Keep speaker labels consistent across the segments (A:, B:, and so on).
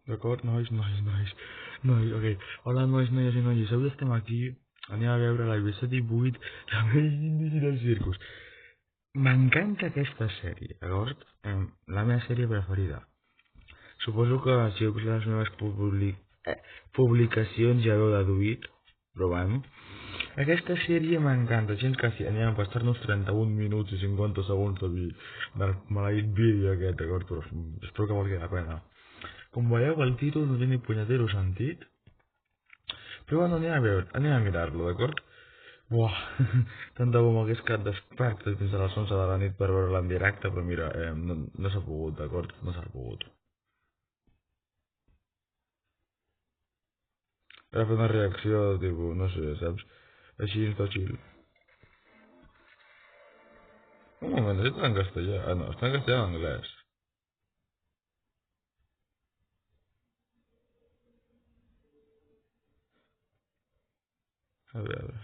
A: D'acord, nois, ok. Hola, noies i noies. Avui estem aquí, anem a veure la IB7 la més índice del circus. M'encanta aquesta sèrie, d'acord? La meva sèrie preferida. Suposo que si heu vist les meves publicacions ja heu deduït, però bueno. Aquesta sèrie m'encanta, gens que si anem a passar-nos 31 minuts i 50 segons del maleït vídeo aquest, d'acord? Però espero que valgui la pena. Com veieu, el títol no té ni punyetero sentit, però bueno, anem a mirar-lo, d'acord? Buah, tant de bo m'hagués quedat despert fins a les 11 de la nit per veure-la en directe, però mira, no s'ha pogut, d'acord? No s'ha pogut. Era fer una reacció, tipus, no sé, saps? Així està chill. Un moment, està en castellà. Ah, no, està en castellà o en anglès. A veure.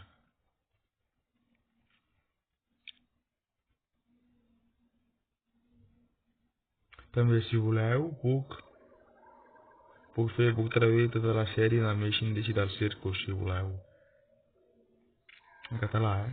A: També, si voleu, puc traduir tota la sèrie en el meu índice del circus, si voleu. En català, eh?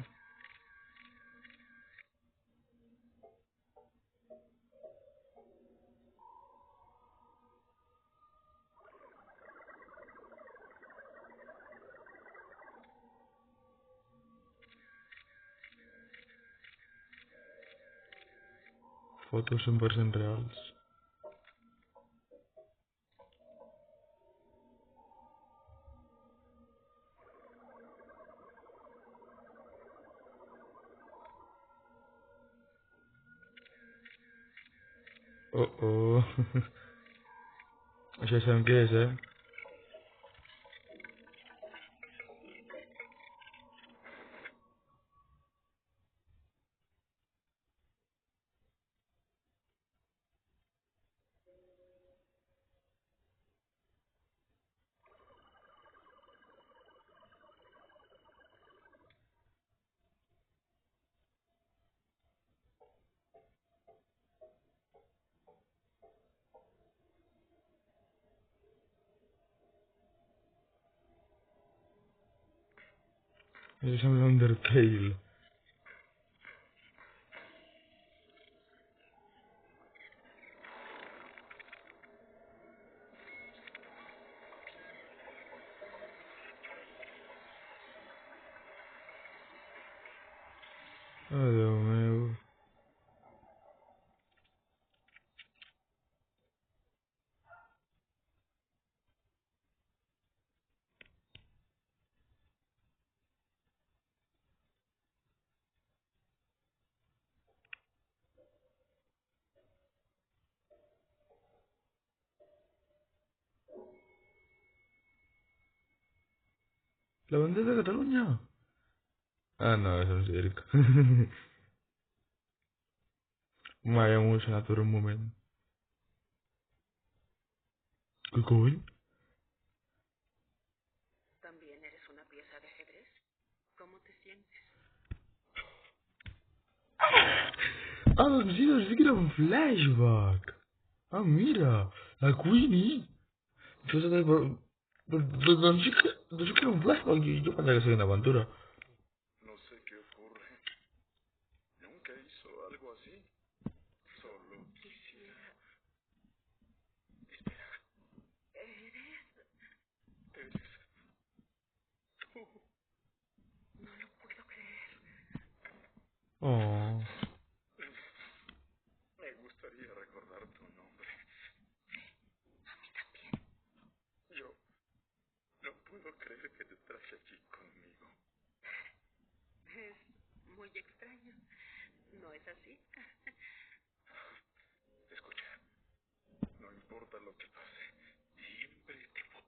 A: Fotos 100% reals. Oh. Això sabem què és, eh? Això sembla Undertale. Oh, Déu meu. La bandera de Catalunya? Ah, no, és un circ. M'ha emocionat per un moment. Què cony?
B: ¿También eres una pieza de ajedrez? ¿Cómo te sientes?
A: Ah, doncs sí que era un flashback. Ah, mira, la Queenie. Això és doncs sí que era un flashback. Jo pensava que seria una aventura.
C: No sé qué ocurre. Nunca hizo algo así. Solo
B: Quisiera...
C: espera.
B: ¿Eres?
C: Eres tú.
B: No lo puedo creer.
A: Oh.
C: Me gustaría recordar tu nombre.
B: A mí también.
C: Yo no puedo creer que te traje aquí conmigo.
B: Es muy extraño. ¿No es así?
C: Escucha, no importa lo que pase, siempre te voy.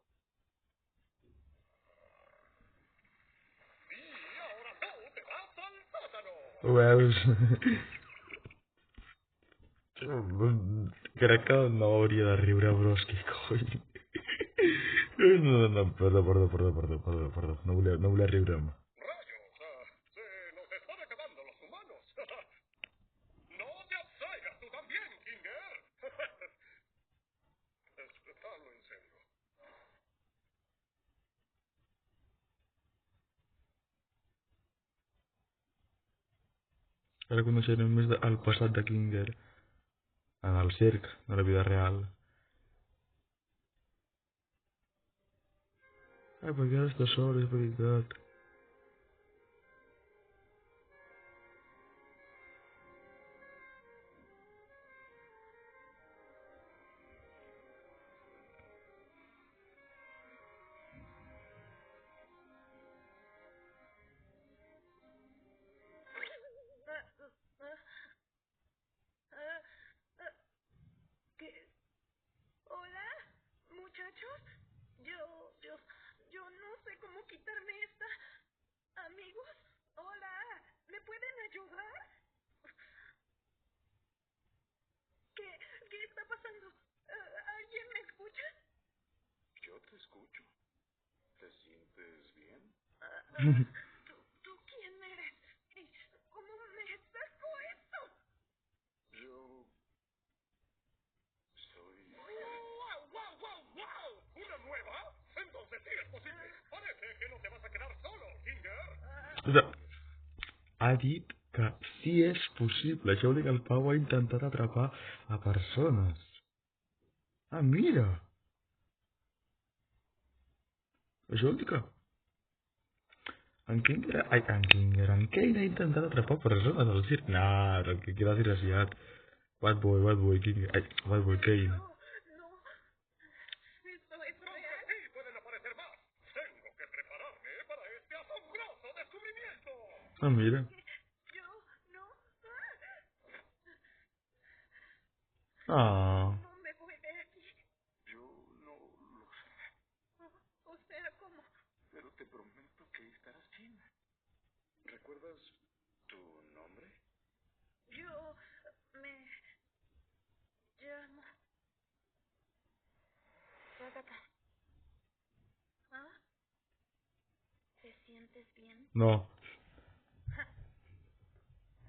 C: Y ahora tú te vas al sótano.
A: Ho veus? Crec que no hauria de riure, però és que cony. No, perdó. No volia riure'm.
C: Rayos, se nos están acabando los humanos. No te abstraigas tú también, Kinger. Hazlo en serio.
A: Ara coneixerem més el passat de Klinger en el circ, de la vida real. Ai, perquè ara està sol, és veritat.
B: ¿Qué? ¿Hola? ¿Muchachos? Yo no sé cómo quitarme esta. Amigos, hola, ¿me pueden ayudar? ¿Qué está pasando? ¿Alguien me escucha?
C: Yo te escucho. ¿Te sientes bien?
B: ¿Tú quién eres? ¿Y cómo me sacó esto?
C: Yo soy... ¡Wow, wow, wow, wow! ¿Una nueva? Entonces sí es posible. Parece que no te vas a quedar solo, Klinger.
A: O sigui, ha dit que sí és possible. Això vol dir que el Pau ha intentat atrapar a persones. Ah, mira! Això vol dir que en Klinger... Ai, en Klinger, en Kane ha intentat atrapar persones al circ. No, el que queda desgraciat. Bad boy, Klinger. Ai, bad boy, Kane.
B: No, ¿esto es
C: ¡Aunque
B: real?
C: sí pueden aparecer más! Tengo que prepararme para este asombroso descubrimiento.
A: Ah, mira.
B: Yo no.
A: Ah.
B: No me voy de aquí.
C: Yo no lo sé,
B: O sea, ¿cómo?
C: pero te prometo que estarás bien. ¿Recuerdas tu nombre?
B: Yo me llamo Agatha. ¿Ah? ¿Te sientes bien?
A: No.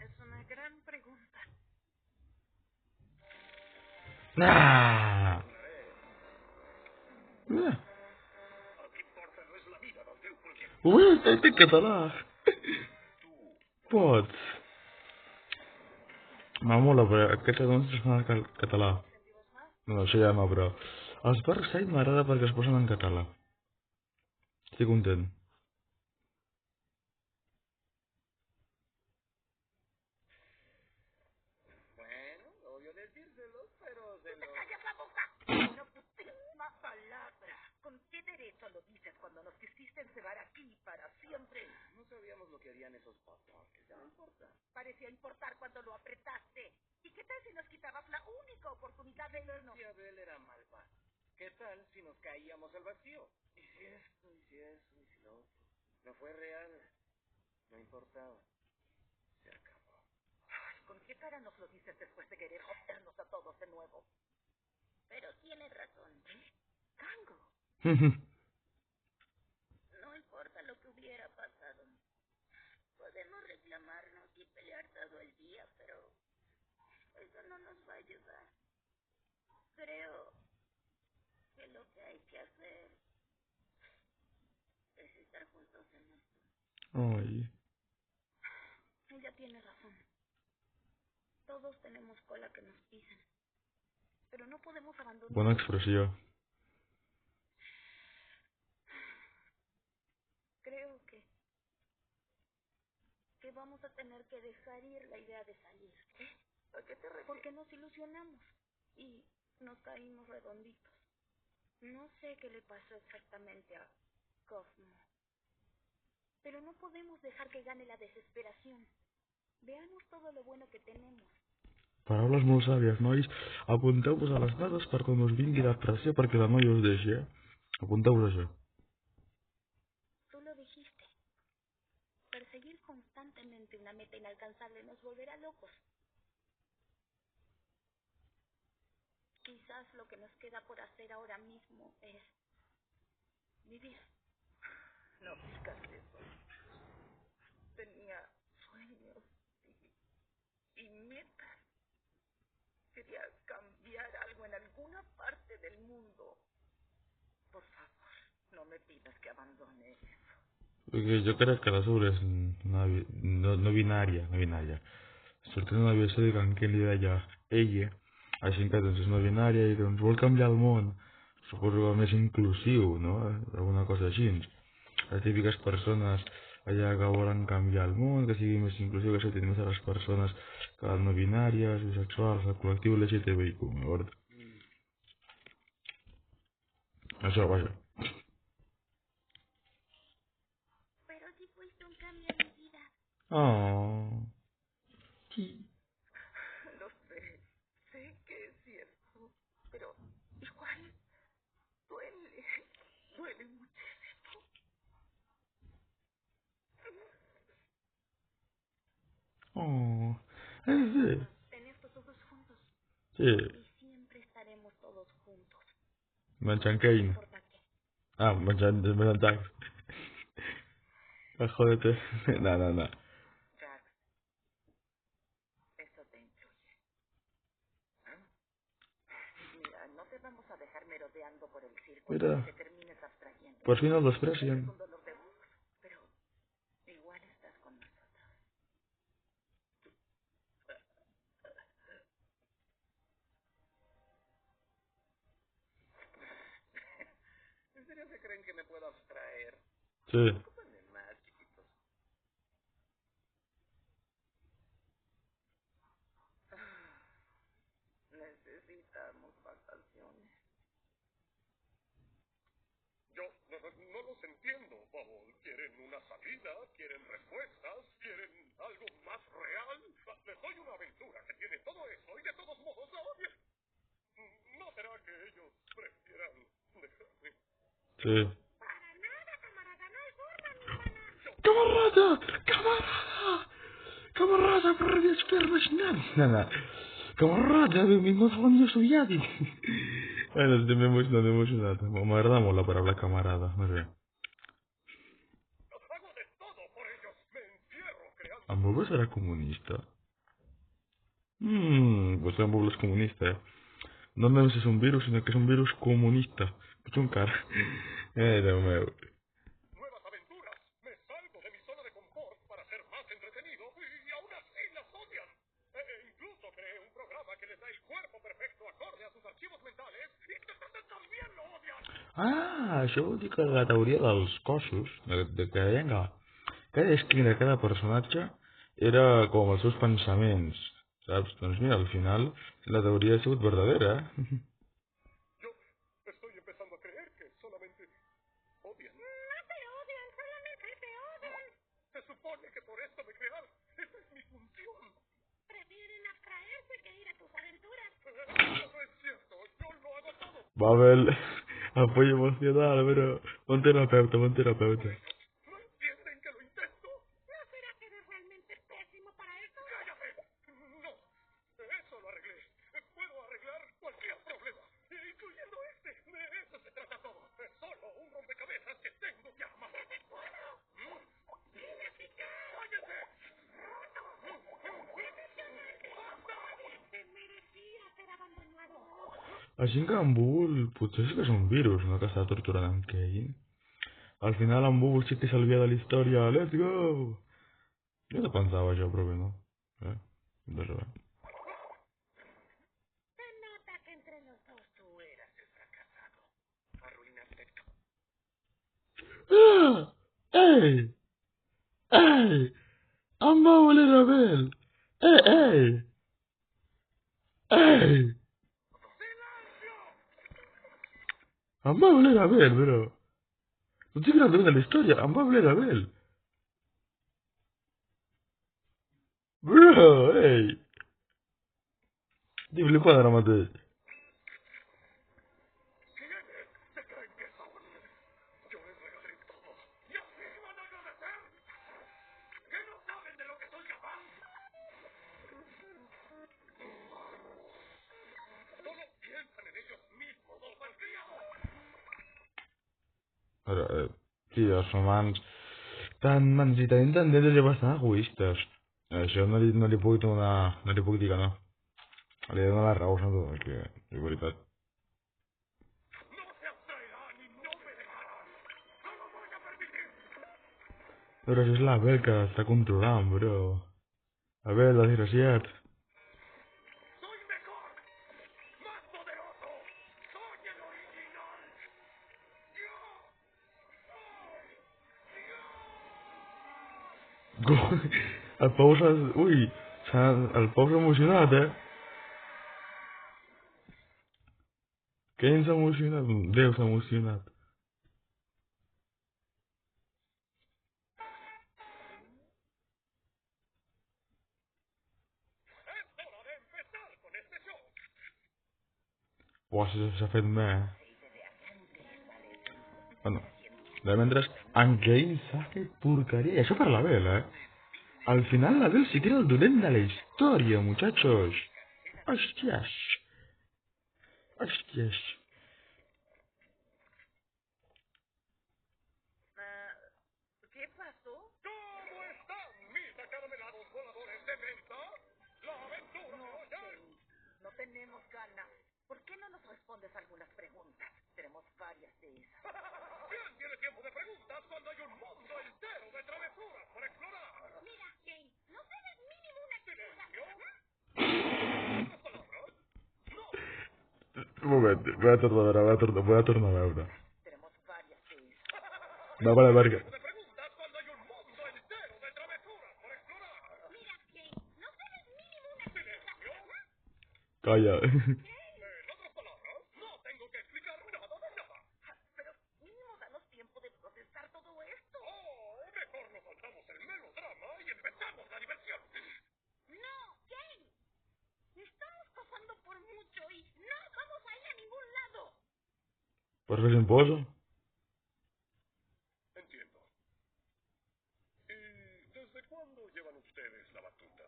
B: Es una gran pregunta.
A: Ah.
C: El que importa no es la vida del teu projecte.
A: Ui, està en català. Pots. M'amola, però aquests anuncis són en català. No, això ja no, però... Els Parkside m'agrada perquè es posen en català. Estic content.
C: Bueno, odio decírselo, pero se lo...
B: ¡Callas la boca! Una putísima palabra. ¿Con qué derecho lo dices cuando nos quisiste encerrar aquí para siempre?
C: No sabíamos lo que harían esos botones. Ya no importa.
B: Parecía importar cuando lo apretaste. ¿Y qué tal si nos quitabas la única oportunidad de vernos?
C: Si Abel era malvado. ¿Qué tal si nos caíamos al vacío? Y si esto, y si eso, y si lo otro. No fue real. No importaba. Se acabó.
B: Ay, ¿con qué cara nos lo dices después de querer jodernos a todos de nuevo? Pero tienes razón. ¿Eh? Kango. No importa lo que hubiera pasado. Podemos reclamarnos y pelear todo el día, pero eso no nos va a ayudar. Creo que lo que hay que hacer es estar juntos en esto.
A: Ai.
B: Ella tiene razón. Todos tenemos cola que nos pisan. Pero no podemos abandonar.
A: Bona expressió.
B: Creo que vamos a tener que dejar ir la idea de salir. ¿Eh?
C: ¿A qué te refieres?
B: Porque nos ilusionamos y nos caímos redonditos. No sé qué le pasó exactamente a Cosmo. Pero no podemos dejar que gane la desesperación. Veamos todo lo bueno que tenemos.
A: Paraules molt sàvies, nois. Apunteu-vos a les dades per quan us vingui depressió perquè la noia us deixi, Apunteu-vos això.
B: Tú lo dijiste. Perseguir constantemente una meta inalcanzable nos volverá locos. Quizás lo que nos queda por hacer ahora mismo es vivir. No digas eso. Tenía sueños y metas. Quería cambiar algo en alguna parte del mundo. Por favor, no me pidas que abandone eso.
A: Perquè jo crec que la Sur és no binària. sortint una aviació de Can que li deia ella, així que doncs és no binària i doncs vol canviar el món, suposo que més inclusiu, no? Alguna cosa així. Les típiques persones allà que volen canviar el món, que sigui més inclusiu, que s'atén més a les persones que les no binàries, bisexuals, el col·lectiu LGTBIQ, d'acord? Això, vaja.
B: Pero sí fuiste un cambio en mi vida.
A: Oh.
B: Lo sé que es cierto, pero igual duele muchísimo.
A: Oh. Sí.
B: En esto todos juntos.
A: Sí.
B: Y siempre estaremos todos juntos.
A: Manchan
B: No
A: Kane.
B: importa qué.
A: Ah, manchan Jack. Ah, jódete. No.
B: Jax, eso te incluye. Mira, no te vamos a dejar merodeando por el circo
A: Mira.
B: hasta que te termines abstrayendo.
A: Por fin nos
B: Es
A: desprecian.
B: un dolor de voz, pero igual estás con nosotros.
C: ¿En serio se creen que me puedo abstraer?
A: Sí.
C: Ocúpenme más, chiquitos.
B: Necesitamos vacaciones.
D: Yo no los entiendo, Bubble. ¿Quieren una salida? ¿Quieren respuestas? ¿Quieren algo más real? Les doy una aventura que tiene todo eso y de todos modos la odian. ¿No será que ellos prefieran dejarme?
A: Sí.
B: Para nada, camarada, no hay forma, mi hermana.
A: Camarada, prawie spermać na. Camarada, mi mozglon estudiati. Bueno, estoy muy emocionado. Me agrada molt la palabra camarada, no sé.
D: Hago de todo por ellos. Me encierro creando...
A: ¿Ambulo será comunista? Pues Ambulo es comunista, No només és un virus, sinó que és un virus comunista. Puig un car. Déu meu.
D: Nuevas aventuras. Me salgo de mi zona de confort para ser más entretenido y aún así las odian. Incluso creé un programa que les da el cuerpo perfecto acorde a sus archivos mentales y también lo odian.
A: Ah, això vol dir que la teoria dels cossos, de que deien que cada escrit de cada personatge era com els seus pensaments, saps? Doncs mira, al final la teoria ha sigut verdadera,
D: Yo estoy empezando a creer que solamente odian.
B: No te odian, solamente te odian.
D: Se supone que por esto me crearon. Esa es mi función.
B: Prefieren abstraerse que ir a tus aventuras.
D: Eso no es cierto. Yo lo hago todo.
A: Babel, apoyo emocional, pero un terapeuta.
D: No entienden que lo intento.
B: ¿No será que eres realmente pésimo para eso?
D: ¡Cállate! No. Eso lo arreglé. Puedo arreglar cualquier problema, incluyendo este. De eso se trata todo. Es solo un rompecabezas que tengo que armar. ¡Cállate!
B: Te merecía ser abandonado.
A: Així que en Búbul potser sí que és un virus, no que està torturant en Kane. Al final en Búbul sí que s'alvia de la història, let's go! Jo no pensava això, però bé, no. De res.
B: Se nota que entre los dos
C: Tú eras el fracasado. Arruinaste todo.
A: Ei! En Búbul era Bel! Ei! En Búbul era Bel, però... No estic gravant de la història, en Búbul era Bel! Bro, ei! Estic flipant ara mateix.
D: ¿Quiénes se creen que son? Yo les regalé todo. ¿Y así van a agradecer? ¿Que no saben de lo que soy capaz? Solo piensan en ellos mismos, los malcriados.
A: Però, sí, els humans tan mans i tenim tendències a bastant egoistes. Això no li puc donar... No li puc dir que no. Li he de donar la raó, no? Que és veritat.
D: No se abstraerán y no me dejarán. No lo voy a permitir.
A: Però això és la Bel que està controlant, bro. A ver, la desgraciada.
D: ¡Soy mejor! ¡Más poderoso! ¡Soy el original! ¡Yo soy Dios!
A: El Pau s'ha... Ui, el Pau s'ha emocionat, Què s'ha emocionat? Déu s'ha emocionat.
D: ¡Es hora de empezar con este show!
A: Buah, s'ha fet me, Bueno, de mentre, Angein s'ha fet porqueria. I això per la Bel, Al final la Bel sí que era el dolent de la història, muchachos. Hòsties. Hòsties.
B: ¿Qué pasó?
D: ¿Cómo están mis acaramelados voladores de menta? La aventura de hoy
B: Jane, no tenemos ganas. ¿Por qué no nos respondes algunas preguntas? Tenemos varias de esas.
D: ¿Quién tiene tiempo de preguntas cuando hay un mundo entero de travesuras por explorar?
B: Mira, Jane, ¿no sabes mínimo una
D: ¿Silencio? ¿Otras palabras? No.
A: Un moment, voy a tornar a veure.
B: Tenemos varias de esas.
A: No, vale, verga.
D: De preguntas cuando hay un mundo entero de travesuras por explorar.
B: Mira, Jane, ¿no sabes mínimo una
D: ¿Silencio?
A: Calla.
D: En otras palabras, no tengo que explicar nada de nada.
B: Pero mínimo danos tiempo de procesar todo esto.
D: Oh, mejor nos saltamos el melodrama y empezamos la diversión.
B: No, Jane. Estamos pasando por mucho y no vamos a ir a ningún lado.
A: Per què s'imposa?
D: Entiendo. ¿Y desde cuándo llevan ustedes la batuta?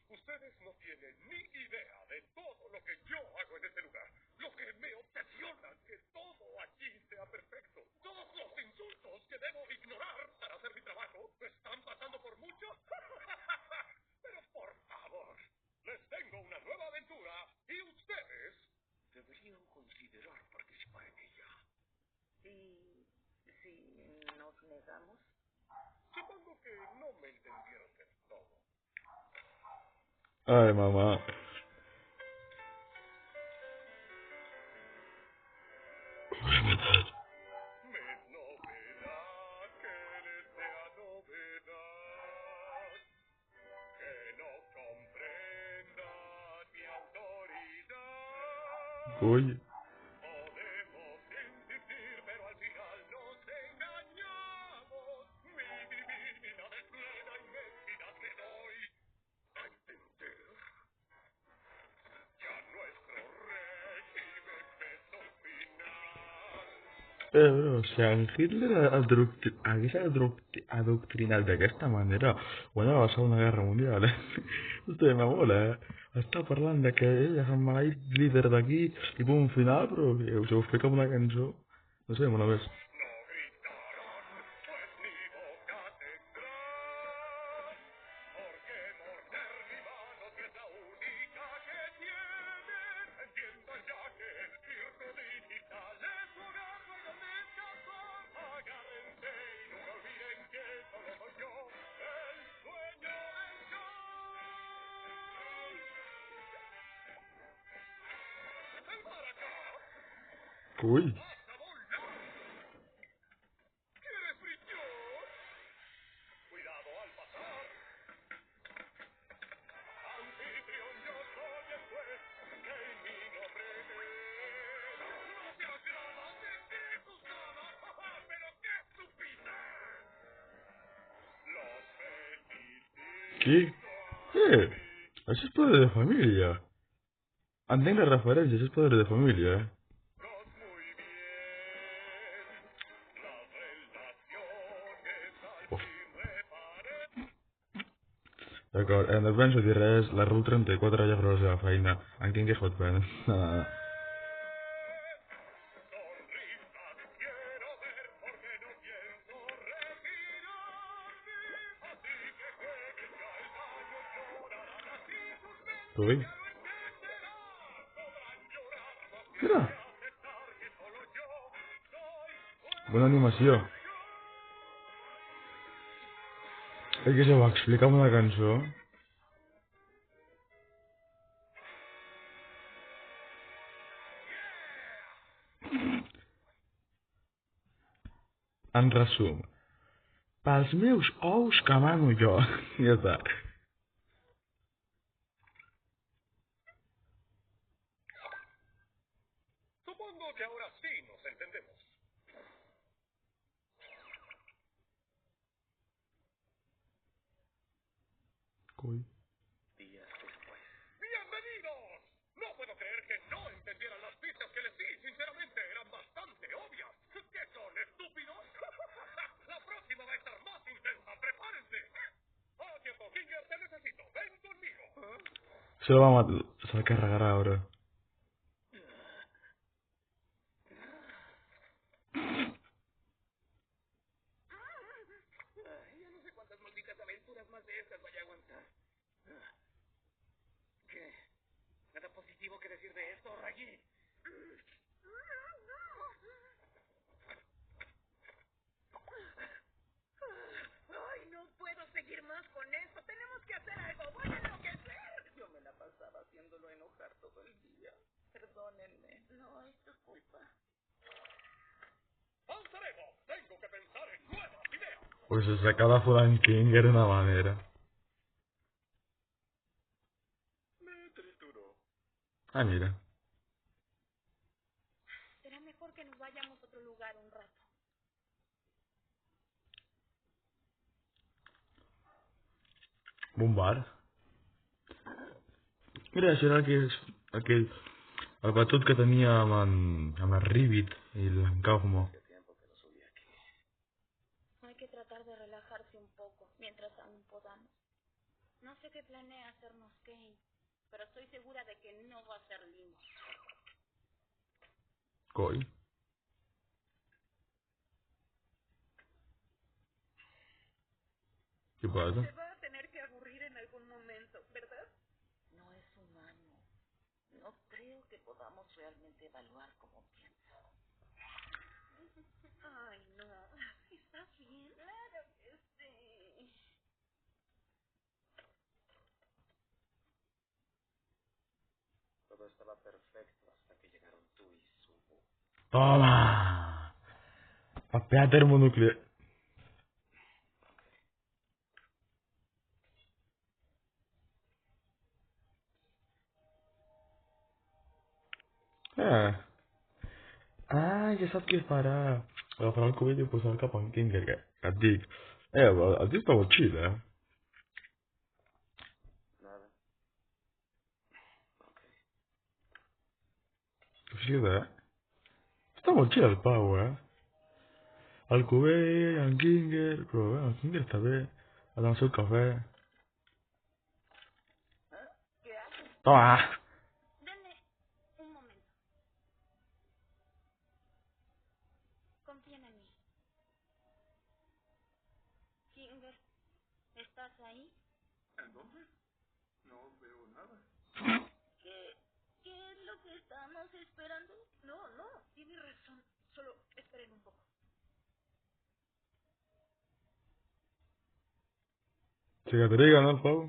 D: Ustedes no tienen ni idea de todo lo que yo hago en este lugar. Lo que me obsesiona que todo aquí sea perfecto. Todos los insultos que debo ignorar para hacer mi trabajo me están pasando por mucho. Pero por favor, les tengo una nueva aventura y ustedes deberían considerar participar en ella.
B: ¿Y si nos negamos?
D: Supongo que no me entendieron del todo.
A: Ai, mamà.
D: Mis novedad, que les sea novedad, que no comprendan mi autoridad.
A: Ui.
D: Podemos insistir, pero al final nos engañamos. Mi divinidad es plena inmensidad le doy a entender. Ya nuestro régimen ve su final.
A: Bro, si en Hitler hagués adoctrinat d'aquesta manera, guanyava la Segona Guerra Mundial, Hòstia, me mola, Està parlant de que ell és el maleït líder d'aquí i punt final, però si ho explica amb una cançó, no sé, mola més.
D: No gritarán, pues ni boca tendrán, porque morder mi mano que es la única que tienen. Entiendan ya que el circo digital es su hogar, no hay donde escapar. Agárrense y nunca olviden que solo soy yo, el dueño del show. ¡Ven para acá!
A: Ui.
D: ¡Vas a volar! ¿Quieres brillar? Cuidado al pasar. Anfitrión, yo soy el juez, que en mi nombre es. No te agrada, te disgustada, pero qué estupidez. Los felicito.
A: Qui? Això és Padre de Família. Entenc la referència, això és Padre de Família,
D: Muy bien. Las relaciones al
A: Uf.
D: fin reparen.
A: D'acord, no et penso dir res, la Rule 34 ja farà la seva feina. En quin que fot pena?
D: Sonrisas quiero ver porque no pienso retirarme. Así que jueguen ya el daño, llorarán así sus mentes.
A: Ui.
D: Ya lo entenderán, podrán llorar, no
A: Mira,
D: quieren aceptar que solo yo soy
A: bona animació. És que això va explicar una cançó. En resum, pels meus ous que mano jo. Ja està.
D: Supongo que ahora sí nos entendemos.
A: Coi.
C: Días después.
D: ¡Bienvenidos! No puedo creer que no entendieran las pistas que les di. Sinceramente, eran bastante obvias. ¿Qué son, estúpidos? La próxima va a estar más intensa. ¡Prepárense! ¡Ah, tiempo! Finger, te necesito. ¡Ven conmigo!
A: Se lo va a matar. Se va a carregar ahora.
C: Ya no sé cuántas malditas aventuras más de estas vaya a aguantar. ¿Qué? ¿Nada positivo que decir de esto, Raggy?
B: Ay, no puedo seguir más con esto. Tenemos que hacer algo. Voy a enloquecer.
C: Yo me la pasaba haciéndolo enojar todo el día. Perdónenme.
B: No es tu culpa.
D: ¡Avanzaremos! Tengo que pensar en nuevas ideas.
A: Pues se sacaba Frank Kinger de una manera.
D: Me trituró.
A: Ah, mira.
B: Será mejor que nos vayamos a otro lugar un rato.
A: Un bar. Mira, això era aquell... El batut que tenia amb el Ribbit i l'Encaumo.
C: Hace tiempo que no subí aquí.
B: Hay que tratar de relajarse un poco mientras aún podamos. No sé qué planea hacernos Kane, pero estoy segura de que no va a ser lindo.
A: Coi. Què passa?
B: Se va a tener que aburrir en algún momento, ¿verdad?
C: No es humano. No creo que podamos realmente evaluar cómo piensa.
B: Ay, no. ¿Estás bien? Claro que sí.
C: Todo estaba perfecto hasta que llegaron tú y Subu.
A: Toma! Papea termonuclear. Ah, ja sap què farà. Agafarà el cubell i posar-lo cap en Kinger, que et dic. El tio està molt chill,
C: Nada. Ok.
A: O sigui, està molt chill el Pau, El cubell, en Kinger, però bé, el Kinger està bé. Ha donat el seu cafè.
C: ¿Qué haces?
A: Toma!
B: Denme un momento. Confíen en mí. Kinger, ¿estás ahí?
D: ¿En dónde? No veo nada.
B: ¿Qué es lo que estamos esperando? No, tiene razón. Solo esperen un poco.
A: Cicatriga, no, el Pau?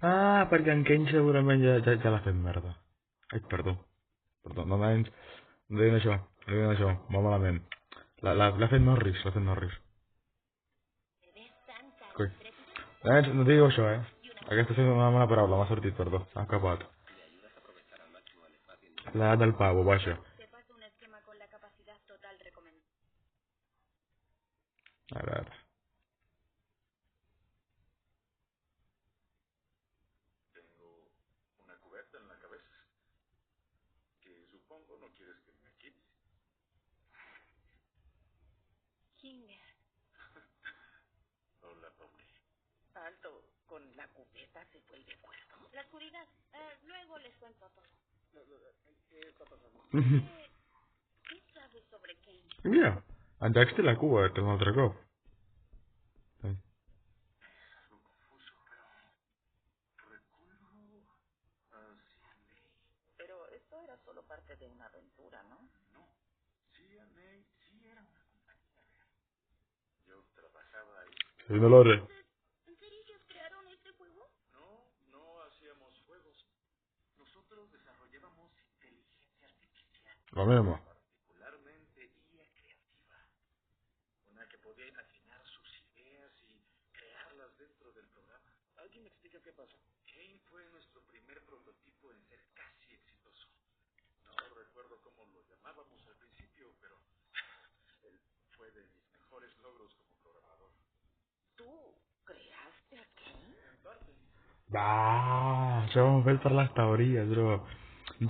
A: Ah, perquè en Kane segurament ja l'ha fet merda. Ai, perdó. Perdó, no nens. No diguin això, va malament. L'ha fet Norris,
B: ¿Te ves tan
A: Coi.
B: intrépida?
A: Nens, no digueu això, Aquesta és una mala paraula, m'ha sortit, perdó. S'ha escapat. L'edat del pavo, baixa.
B: Te paso un esquema con la capacidad total recomendada.
A: A veure.
D: Tengo una cubeta en la cabeza. Que supongo no quieres que me quite.
B: Kinger,
D: Hola, Pauli.
C: Alto. Con la cubeta se vuelve cuerdo.
B: la oscuridad. Luego les cuento todo.
C: ¿Qué está pasando?
B: ¿Qué sabes sobre Kane?
A: Mira, en Jax té la cubeta un altre cop.
D: Confuso, pero recuerdo a CNA.
C: Pero esto era solo parte de una aventura, ¿no?
D: No, CNA sí era una compañía real. Yo trabajaba ahí.
A: Soy Dolores. La misma.
C: particularmente guía creativa. Una que podía imaginar sus ideas y crearlas dentro del programa. ¿Alguien me explica qué pasó? Kane fue nuestro primer prototipo en ser casi exitoso. No recuerdo cómo lo llamábamos al principio, pero él fue de mis mejores logros como programador.
B: ¿Tú creaste a Kane?
C: En parte.
A: Cioè, per per les teories, bro.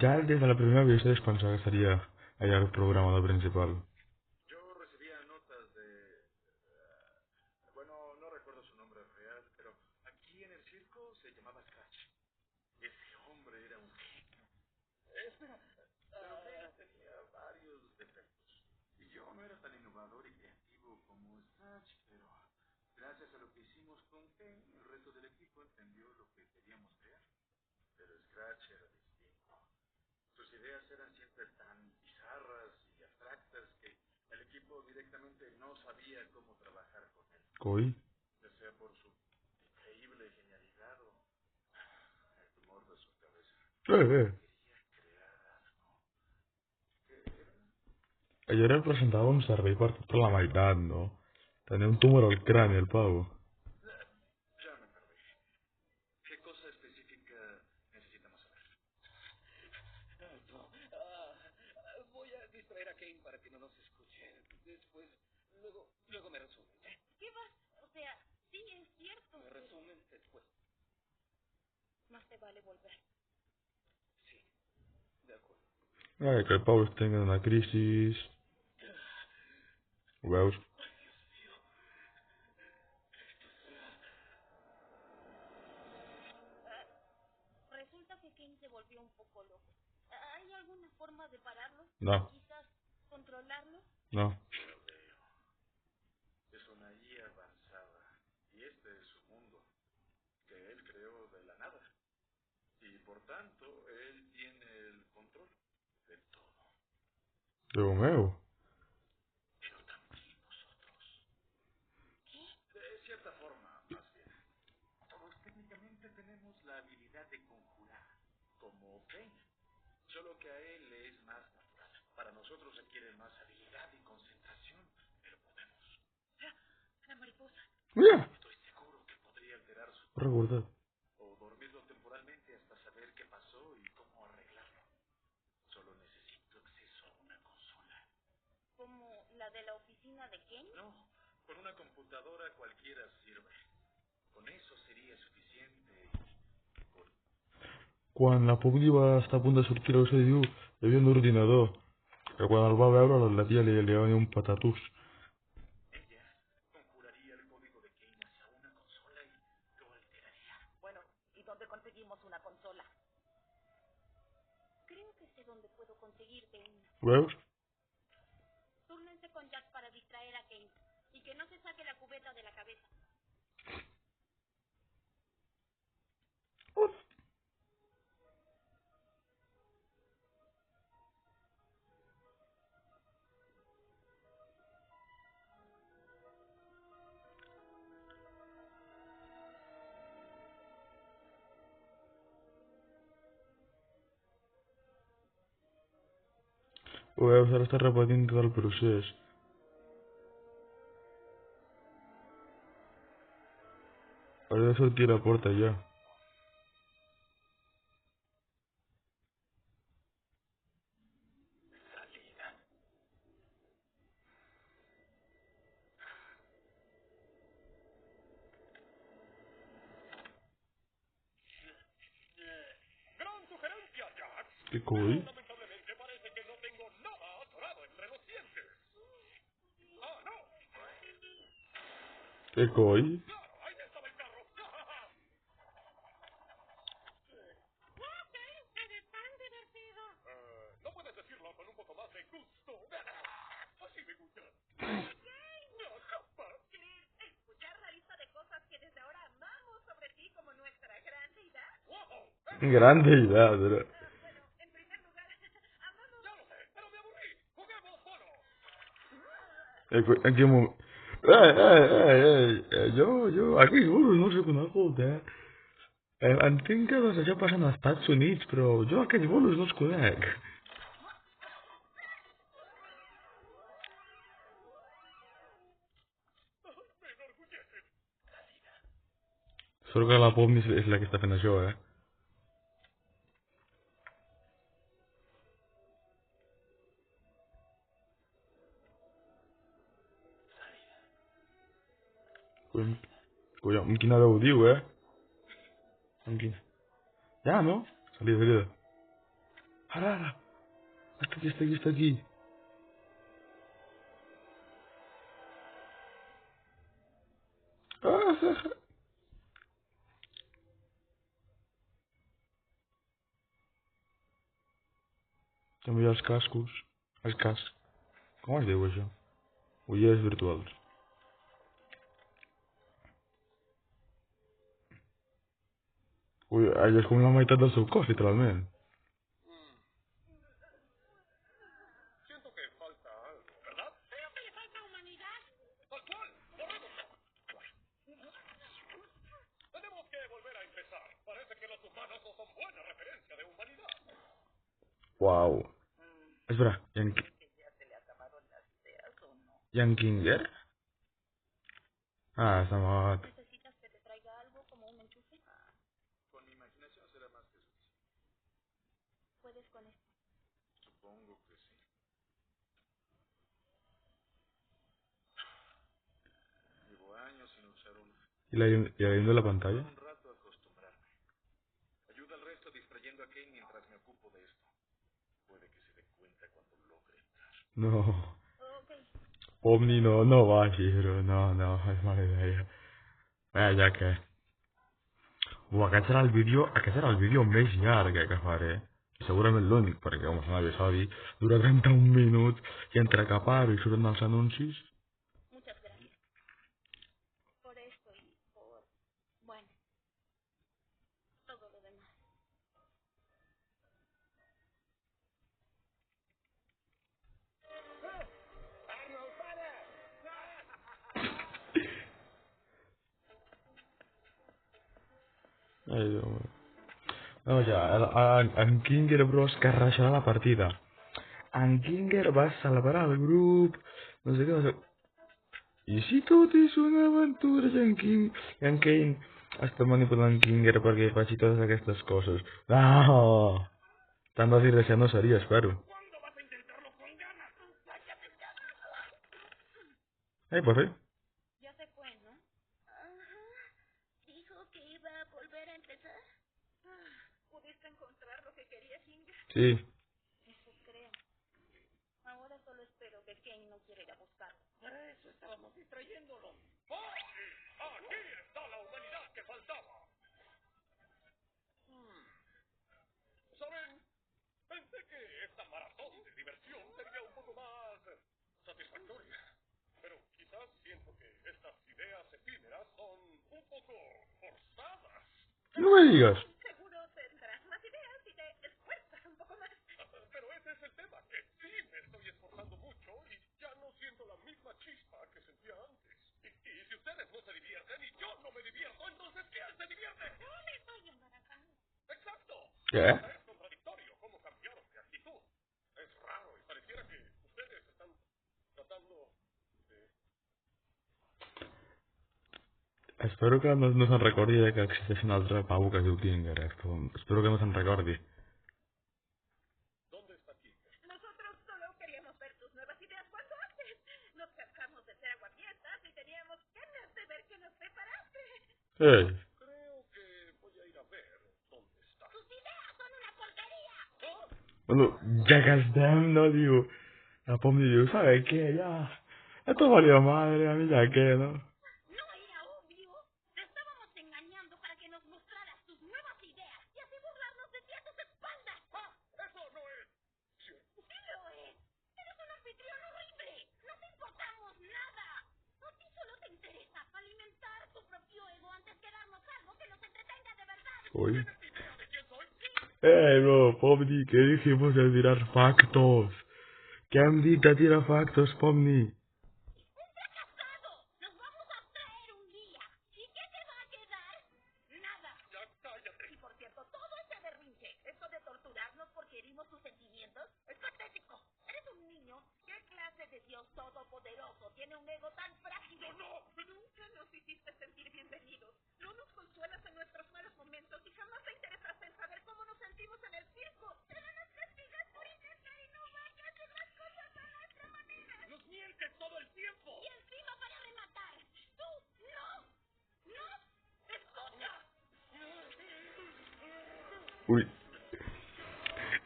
A: Ja des de la primera vista es pensava que seria allà el programador principal.
C: Yo recibía notas de... bueno, no recuerdo su nombre real, pero aquí en el circo se llamaba Scratch. Ese hombre era un genio. Espera, pero Kane tenía varios defectos. Y yo no era tan innovador y creativo como Scratch, pero gracias a lo que hicimos con Kane, el resto del equipo entendió lo que queríamos crear. Pero Scratch era distinto. Sus ideas eran siempre tan bizarras y abstractas que el equipo directamente no sabía cómo trabajar con él.
A: Coi?
C: Ya sea por su increíble genialidad o el tumor de su cabeza.
A: Eh.
C: Quería crear algo. ¿Qué era?
A: Ayer el presentava un servei per tota la meitat, no? Tenia un tumor al crani, el pavo.
C: Ya me perdí. ¿Qué cosa específica necesitamos saber? Voy a distraer a Kane para que no nos escuche. Después, luego me resumen.
B: ¿Qué vas? O sea, sí, es cierto.
C: Me resumen después.
B: Más te vale volver.
C: Sí, de acuerdo.
A: Que el pavo està en una crisi... Ho veus?
B: Resulta que Kane se volvió un poco loco. ¿Hay alguna forma de pararlo?
A: No,
B: Quizás controlarlo.
A: no.
C: Lo veo. Es una IA avanzada. Y este es su mundo, que él creó de la nada. Y por tanto, él tiene el control de todo.
A: Déu meu.
C: Pero también nosotros. De cierta forma, más bien. Todos técnicamente tenemos la habilidad de conjurar, como Kane. Solo que a él le es más natural. Para nosotros requiere más habilidad y concentración, pero podemos.
B: La mariposa.
A: Mira!
C: Estoy seguro que podría alterar su
A: Ho recordat.
C: o dormirlo temporalmente hasta saber qué pasó y cómo arreglarlo. Solo necesito acceso a una consola.
B: ¿Como la de la oficina de Kane?
C: No, con una computadora cualquiera sirve. Con eso sería suficiente y con
A: Quan la Pugni va estar a punt de sortir a diu, hi havia un ordinador, que quan el va veure la tia li va venir un patatús.
C: ella conjuraría el código de Kane hacia una consola y lo alteraría.
B: Bueno, ¿y dónde conseguimos una consola? Creo que sé dónde puedo conseguirte una.
A: Ho veus?
B: Túrnense con Jack para distraer a Kane. Y que no se saque la cubeta de la cabeza.
A: Ho veus? Ara està repetint tot el procés. Hauria de sortir a la porta ja.
C: Salida.
D: ¡Gran sugerencia, Jax!
A: Què coi?
D: Pero lamentablemente parece que no tengo nada atorado entre los dientes. ¡Ah, no!
A: Què coi?
D: ¡Claro! ¡Ahí estaba el carro!
B: ¡Eres tan divertido!
D: ¿No puedes decirlo con un poco más de gusto? Así me gusta. No, jamás.
B: ¿Quieres escuchar la lista de cosas que desde ahora amamos sobre ti como nuestra gran deidad?
D: ¡Wow!
A: Grande idea, bro.
B: Bueno, en primer lugar, amamos...
D: Ya lo sé, pero me aburrí. ¡Juguemos bono!
A: En qué momento... Jo, aquells burros no els he conegut, entenc que doncs això passa als Estats Units, però jo aquells burros no els conec. Solo que la Pomni es la que està fent això, Collons, amb quina veu ho diu, Amb quina... Ja, no? Salida. Ara. Està aquí. També hi ha els cascos. Els cascs. Com es diu això? Ulleres virtuals. Uy, es com la meitat del seu cos, literalment.
D: Siento que falta algo, ¿verdad?
B: ¿Pero que le falta humanidad?
D: Tal cual, correcto. Tenemos que volver a empezar. Parece que los humanos no son buena referencia de humanidad.
A: Wow. Espera,
B: ¿Que ya se le acabaron las ideas o no?
A: Yankinger? Ah, está mal.
B: ¿Necesitas que te traiga algo como un enchufe?
C: Con mi imaginación será más que suficiente.
B: ¿Puedes con esto?
C: Supongo que sí. Llevo años sin usar una.
A: ¿Y la de la pantalla?
C: Un rato a acostumbrarme. Ayuda al resto distrayendo a Kane mientras me ocupo de esto. Puede que se dé cuenta cuando logre entrar.
A: No.
B: Ok.
A: Pomni no va així, però no, és mala idea. Ja que... Aquest serà el vídeo més llarg que faré. I segurament l'únic, perquè com és un episodi, dura 31 minuts i entre que paro i surten els anuncis...
B: Muchas gracias. Por esto y por... Bueno. Todo lo demás.
D: ¡Arnold, para!
A: Ai, Déu meu. No, ja, en Kinger, bro, es carrejarà la partida. En Kinger va salvar el grup, no sé què, no sé... I si tot és una aventura, i en Kane està manipulant Kinger perquè faci totes aquestes coses. No! Tan fàcil de ser no seria, espero.
D: ¿Cuándo vas a intentarlo con ganas?
A: Por fi.
B: Ya se fue, ¿no? Ajá. Dijo que iba a volver a empezar. ¿Pudiste encontrar lo que querías, Inga?
A: Sí.
B: Eso creo. Ahora solo espero que Kane no quiera ir a buscarlo.
D: Para eso estábamos distrayéndolo. ¡Oh! Aquí está la humanidad que faltaba. ¿Saben? Pensé que esta maratón de diversión sería un poco más satisfactoria. Pero quizás siento que estas ideas efímeras son un poco forzadas.
A: No me digas.
B: Seguro tendrás más ideas si te esfuerzas un poco más.
D: Pero ese es el tema, que sí me estoy esforzando mucho y ya no siento la misma chispa que sentía antes. Y si ustedes no se divierten y yo no me divierto, entonces ¿quién se divierte?
B: Yo me estoy embarazando.
D: ¡Exacto!
A: ¿Qué?
D: Es contradictorio cómo cambiaron de actitud. Es raro y pareciera que ustedes están tratando de...
A: Espero que no se'n recordi que existeix un altre pavo que es diu Kinger. Espero que no se'n recordi.
D: ¿Dónde está Kinger?
B: Nosotros solo queríamos ver tus nuevas ideas cuanto antes. Nos cansamos de ser aguafiestas y teníamos ganas de ver que nos preparaste.
A: Ei.
D: Creo que voy a ir a ver dónde está.
B: ¡Tus ideas son una porquería!
D: ¿Ah?
A: Bueno, ja que estem, no, diu... La Pomni diu, ¿sabe qué? Ya... Esto valió madre, a mí ya que, ¿no?
B: ¿No era obvio? Te estábamos engañando para que nos mostraras tus nuevas ideas y así burlarnos de ti a tus espaldas.
D: ¡Ah! ¡Eso no es cierto!
B: ¡Sí lo es! ¡Eres un anfitrión horrible! ¡No te importamos nada! A ti solo te interesa alimentar tu propio ego antes que darnos algo que nos entretenga de verdad.
A: Uy.
D: ¿Tienes idea de quién soy?
A: Bro, Pomni, ¿qué dijimos de tirar factos? ¿Qué han dicho de tirar factos, Pomni?
B: ¡Un fracasado! ¡Nos vamos a traer un día! ¿Y qué te va a quedar? Nada.
D: Ya cállate.
B: Y por cierto, todo ese berrinche, esto de torturarnos porque herimos tus sentimientos, es patético. Eres un niño. ¿Qué clase de Dios todopoderoso tiene un ego tan frágil?
D: ¡No, no!
B: Nunca nos hiciste sentir bienvenidos. No nos consuelas
A: Ui.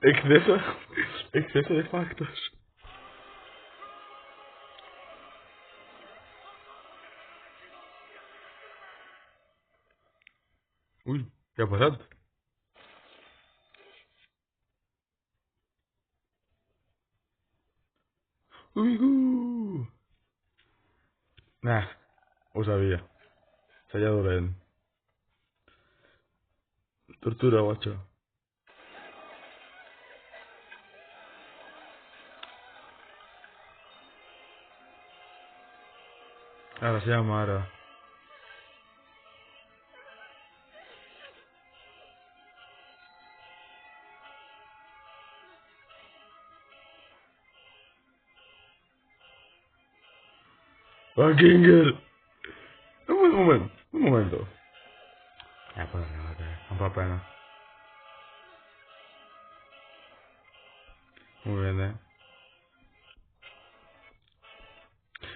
A: Exceso de factos. Ui, què ha passat? Ui. Nah, ho sabia. Seria dolent. Tortura, guacho. A la seva mare. Kinger! Un momento. Pues no fa pena. Muy bien,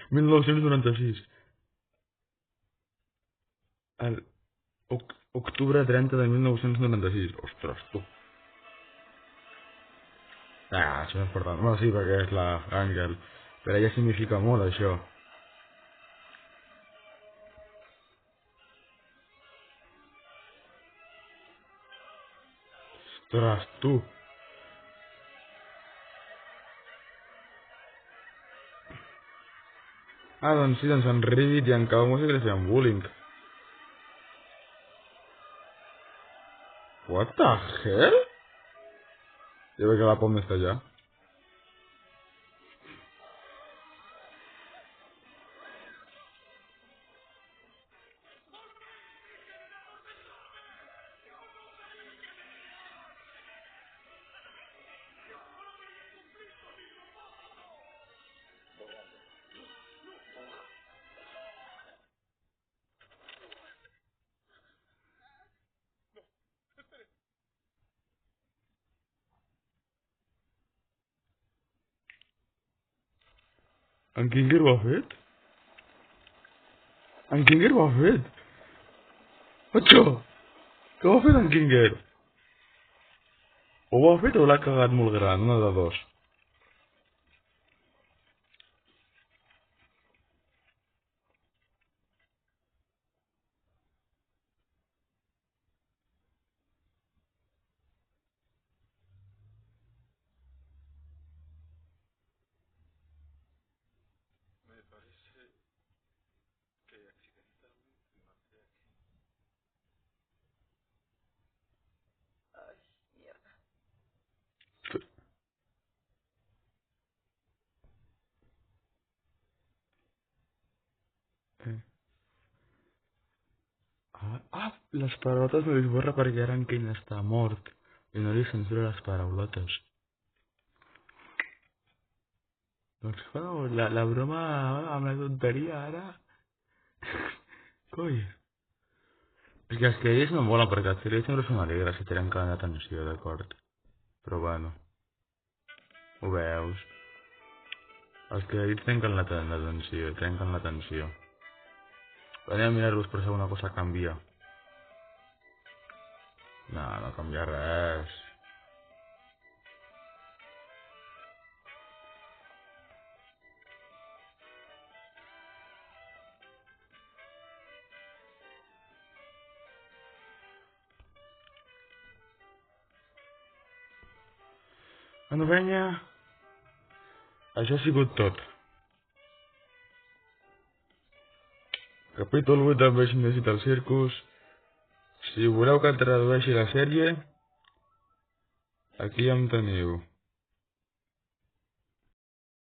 A: 1996. El octubre 30 de 1996. Ostres, tu. Això no és per tant. Bueno, sí, perquè és l'Àngel. Per ella significa molt, això. Ostres, tu. Doncs sí, doncs en Rivit i en Cowboy que li feien bullying. What the hell? Jo veig que la pom està allà. En Kinger ho ha fet? En Kinger ho ha fet? Macho! Què ho ha fet en Kinger? O ho ha fet o l'ha cagat molt gran, una de dos.
C: Me parece que accidentalmente maté a
B: Ay, mierda.
A: Les paraulotes no li esborra perquè ara en Ken està mort i no li censura les paraulotes. Doncs bueno, la broma amb la tonteria ara... Coi. És que els crèdits no em volen perquè els crèdits sempre són alegres si tenen cada atenció, d'acord? Però bueno, ho veus? Els crèdits trenquen l'atenció, trenquen l'atenció. Anem a mirar-los per si alguna cosa canvia. No, no canvia res. Bueno, penya, això ha sigut tot. Capítol 8 del Veixin de Cita al Circus. Si voleu que tradueixi la sèrie, aquí em teniu.